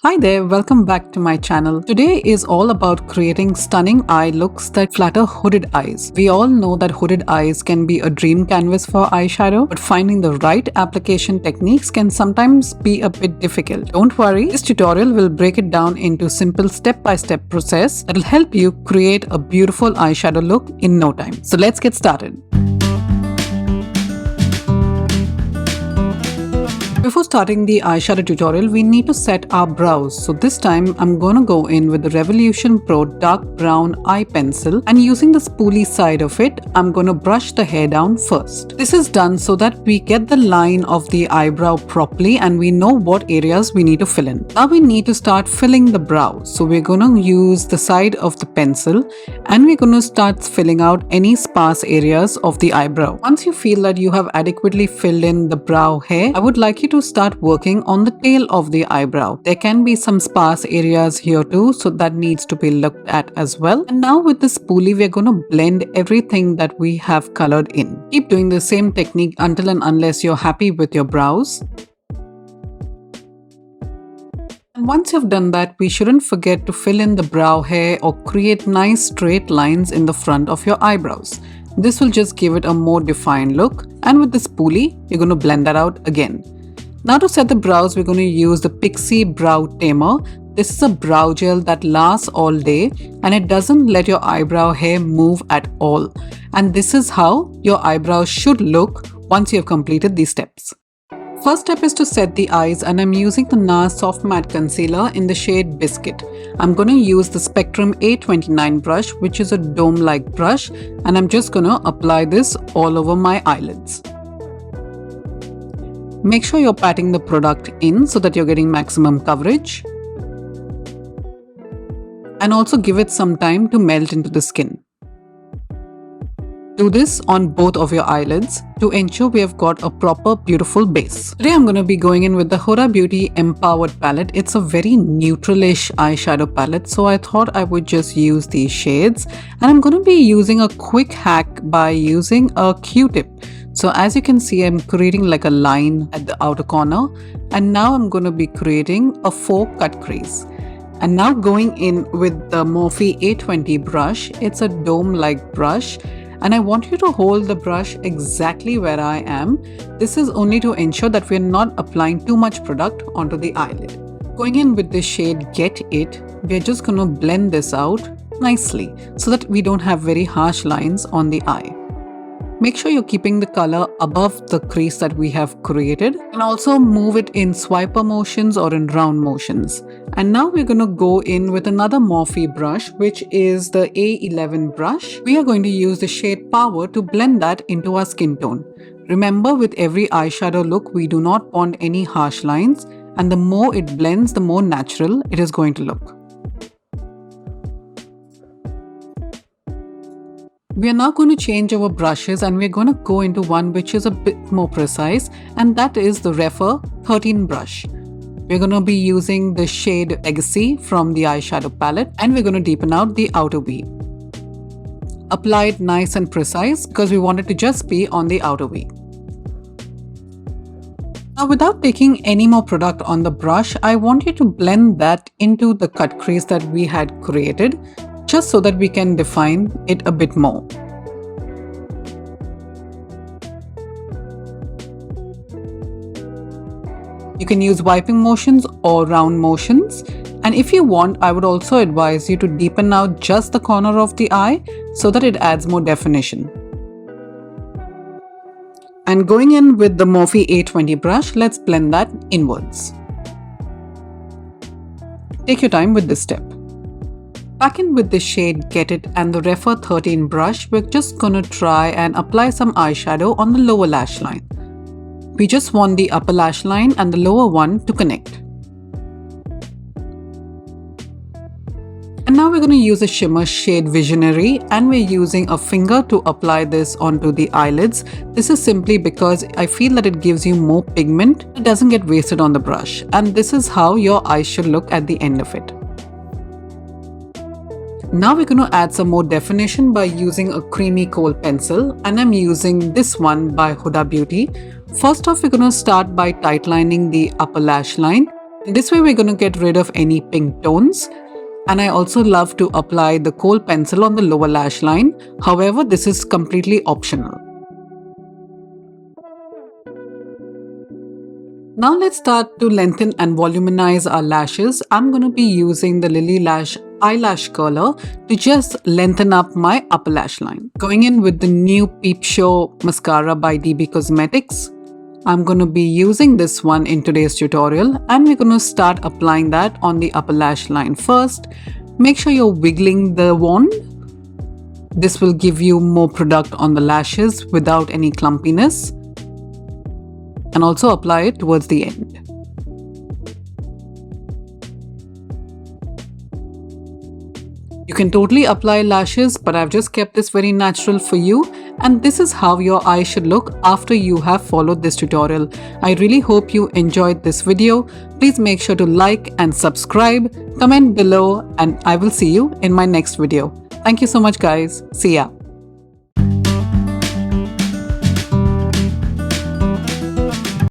Hi there, welcome back to my channel. Today is all about creating stunning eye looks that flatter hooded eyes. We all know that hooded eyes can be a dream canvas for eyeshadow, but finding the right application techniques can sometimes be a bit difficult. Don't worry, this tutorial will break it down into simple step-by-step process that will help you create a beautiful eyeshadow look in no time. So let's get started. Before starting the eyeshadow tutorial, we need to set our brows. So this time I'm gonna go in with the Revolution Pro dark brown eye pencil, and using the spoolie side of it, I'm gonna brush the hair down first. This is done so that we get the line of the eyebrow properly and we know what areas we need to fill in. Now we need to start filling the brow. So we're gonna use the side of the pencil and we're gonna start filling out any sparse areas of the eyebrow. Once you feel that you have adequately filled in the brow hair, I would like you to start working on the tail of the eyebrow. There can be some sparse areas here too, so that needs to be looked at as well. And now with the spoolie, we're going to blend everything that we have colored in. Keep doing the same technique until and unless you're happy with your brows. And once you've done that, we shouldn't forget to fill in the brow hair or create nice straight lines in the front of your eyebrows. This will just give it a more defined look. And with the spoolie, you're going to blend that out again. Now to set the brows, we're going to use the Pixie Brow Tamer. This is a brow gel that lasts all day and it doesn't let your eyebrow hair move at all. And this is how your eyebrows should look once you have completed these steps. First step is to set the eyes, and I'm using the NARS Soft Matte Concealer in the shade Biscuit. I'm going to use the Spectrum A29 brush, which is a dome-like brush, and I'm just going to apply this all over my eyelids. Make sure you're patting the product in so that you're getting maximum coverage. And also give it some time to melt into the skin. Do this on both of your eyelids to ensure we have got a proper beautiful base. Today I'm going to be going in with the Huda Beauty Empowered palette. It's a very neutralish eyeshadow palette, so I thought I would just use these shades. And I'm going to be using a quick hack by using a Q-tip. So as you can see, I'm creating like a line at the outer corner, and now I'm going to be creating a 4 cut crease. And now going in with the Morphe A20 brush. It's a dome-like brush, and I want you to hold the brush exactly where I am. This is only to ensure that we're not applying too much product onto the eyelid. Going in with the shade Get It, we're just going to blend this out nicely so that we don't have very harsh lines on the eye. Make sure you're keeping the color above the crease that we have created, and also move it in swiper motions or in round motions. And now we're going to go in with another Morphe brush, which is the A11 brush. We are going to use the shade Power to blend that into our skin tone. Remember, with every eyeshadow look, we do not want any harsh lines, and the more it blends, the more natural it is going to look. We are now going to change our brushes, and we're going to go into one which is a bit more precise, and that is the Refer 13 brush. We're going to be using the shade Legacy from the eyeshadow palette, and we're going to deepen out the outer V. Apply it nice and precise because we want it to just be on the outer V. Now without taking any more product on the brush, I want you to blend that into the cut crease that we had created, just so that we can define it a bit more. You can use wiping motions or round motions, and if you want, I would also advise you to deepen out just the corner of the eye so that it adds more definition. And going in with the Morphe A20 brush, let's blend that inwards. Take your time with this step. Back in with the shade Get It and the Refer 13 brush, we're just gonna try and apply some eyeshadow on the lower lash line. We just want the upper lash line and the lower one to connect. And now we're gonna use a shimmer shade Visionary, and we're using a finger to apply this onto the eyelids. This is simply because I feel that it gives you more pigment. It doesn't get wasted on the brush, and this is how your eyes should look at the end of it. Now we're going to add some more definition by using a creamy kohl pencil, and I'm using this one by Huda Beauty. First off, we're going to start by tightlining the upper lash line. This way we're going to get rid of any pink tones. And I also love to apply the kohl pencil on the lower lash line. However, this is completely optional. Now let's start to lengthen and voluminize our lashes. I'm going to be using the Lily Lash eyelash curler to just lengthen up my upper lash line. Going in with the new Peep Show mascara by DB Cosmetics. I'm going to be using this one in today's tutorial, and we're going to start applying that on the upper lash line first. Make sure you're wiggling the wand. This will give you more product on the lashes without any clumpiness. And also apply it towards the end. You can totally apply lashes, but I've just kept this very natural for you, and this is how your eyes should look after you have followed this tutorial. I really hope you enjoyed this video. Please make sure to like and subscribe, comment below, and I will see you in my next video. Thank you so much guys. See ya.